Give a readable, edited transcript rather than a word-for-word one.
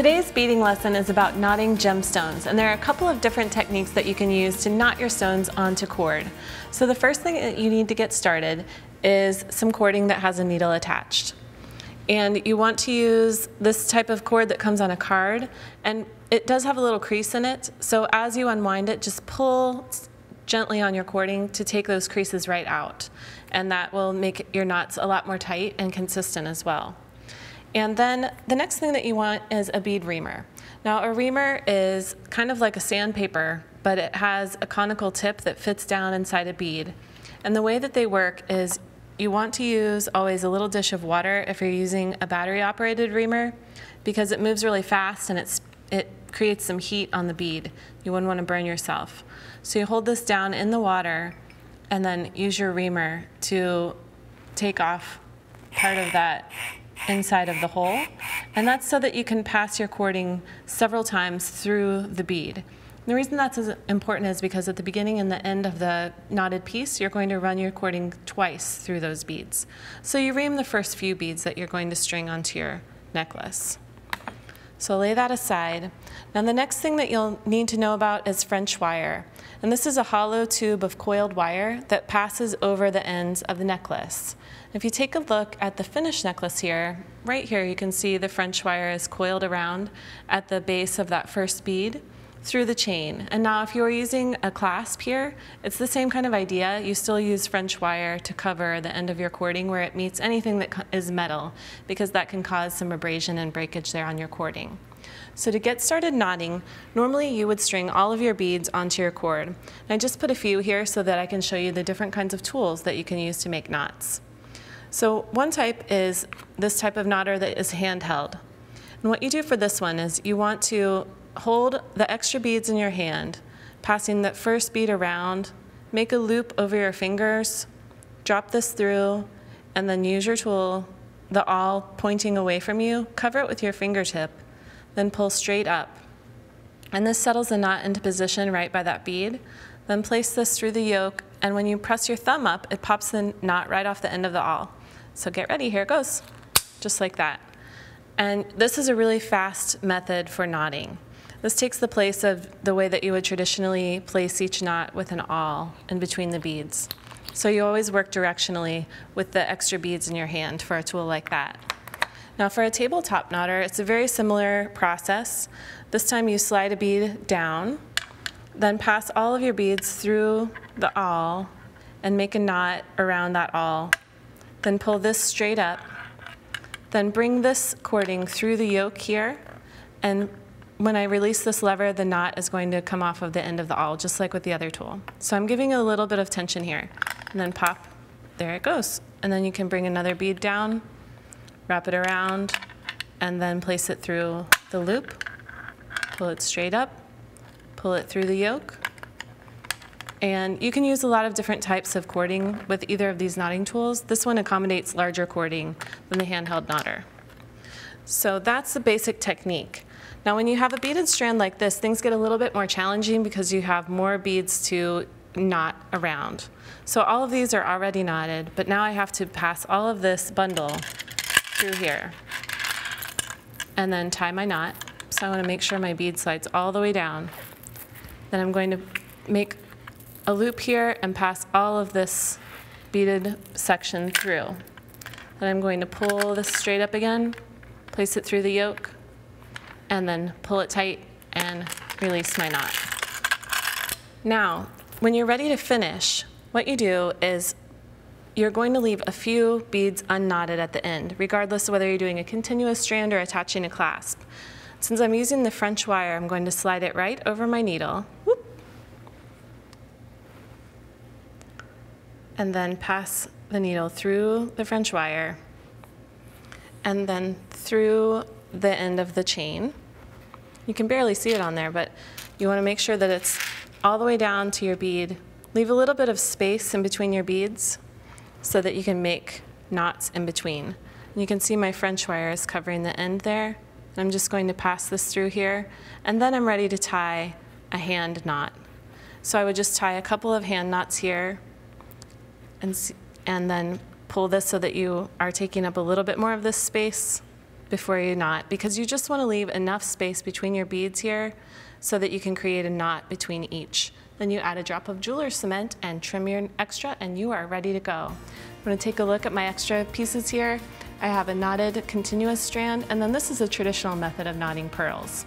Today's beading lesson is about knotting gemstones, and there are a couple of different techniques that you can use to knot your stones onto cord. So the first thing that you need to get started is some cording that has a needle attached. And you want to use this type of cord that comes on a card, and it does have a little crease in it, so as you unwind it, just pull gently on your cording to take those creases right out, and that will make your knots a lot more tight and consistent as well. And then the next thing that you want is a bead reamer. Now a reamer is kind of like a sandpaper, but it has a conical tip that fits down inside a bead. And the way that they work is you want to use always a little dish of water if you're using a battery operated reamer, because it moves really fast and it creates some heat on the bead. You wouldn't want to burn yourself. So you hold this down in the water and then use your reamer to take off part of that inside of the hole, and that's so that you can pass your cording several times through the bead. And the reason that's as important is because at the beginning and the end of the knotted piece, you're going to run your cording twice through those beads. So you ream the first few beads that you're going to string onto your necklace. So lay that aside. Now the next thing that you'll need to know about is French wire. And this is a hollow tube of coiled wire that passes over the ends of the necklace. If you take a look at the finished necklace here, right here you can see the French wire is coiled around at the base of that first bead through the chain. And now if you're using a clasp here, it's the same kind of idea. You still use French wire to cover the end of your cording where it meets anything that is metal, because that can cause some abrasion and breakage there on your cording. So to get started knotting, normally you would string all of your beads onto your cord. And I just put a few here so that I can show you the different kinds of tools that you can use to make knots. So one type is this type of knotter that is handheld. And what you do for this one is you want to hold the extra beads in your hand, passing that first bead around, make a loop over your fingers, drop this through, and then use your tool, the awl pointing away from you, cover it with your fingertip, then pull straight up. And this settles the knot into position right by that bead. Then place this through the yoke, and when you press your thumb up, it pops the knot right off the end of the awl. So get ready, here it goes, just like that. And this is a really fast method for knotting. This takes the place of the way that you would traditionally place each knot with an awl in between the beads. So you always work directionally with the extra beads in your hand for a tool like that. Now for a tabletop knotter, it's a very similar process. This time you slide a bead down, then pass all of your beads through the awl and make a knot around that awl. Then pull this straight up, then bring this cording through the yoke here, and when I release this lever, the knot is going to come off of the end of the awl, just like with the other tool. So I'm giving a little bit of tension here, and then pop, there it goes. And then you can bring another bead down, wrap it around, and then place it through the loop, pull it straight up, pull it through the yoke. And you can use a lot of different types of cording with either of these knotting tools. This one accommodates larger cording than the handheld knotter. So that's the basic technique. Now when you have a beaded strand like this, things get a little bit more challenging because you have more beads to knot around. So all of these are already knotted, but now I have to pass all of this bundle through here and then tie my knot. So I want to make sure my bead slides all the way down. Then I'm going to make a loop here and pass all of this beaded section through. Then I'm going to pull this straight up again, place it through the yoke, and then pull it tight and release my knot. Now, when you're ready to finish, what you do is you're going to leave a few beads unknotted at the end, regardless of whether you're doing a continuous strand or attaching a clasp. Since I'm using the French wire, I'm going to slide it right over my needle, whoop, and then pass the needle through the French wire, and then through the end of the chain. You can barely see it on there, but you want to make sure that it's all the way down to your bead. Leave a little bit of space in between your beads so that you can make knots in between. And you can see my French wire is covering the end there. I'm just going to pass this through here, and then I'm ready to tie a hand knot. So I would just tie a couple of hand knots here and then pull this so that you are taking up a little bit more of this space, before you knot, because you just want to leave enough space between your beads here so that you can create a knot between each. Then you add a drop of jeweler's cement and trim your extra, and you are ready to go. I'm going to take a look at my extra pieces here. I have a knotted continuous strand, and then this is a traditional method of knotting pearls.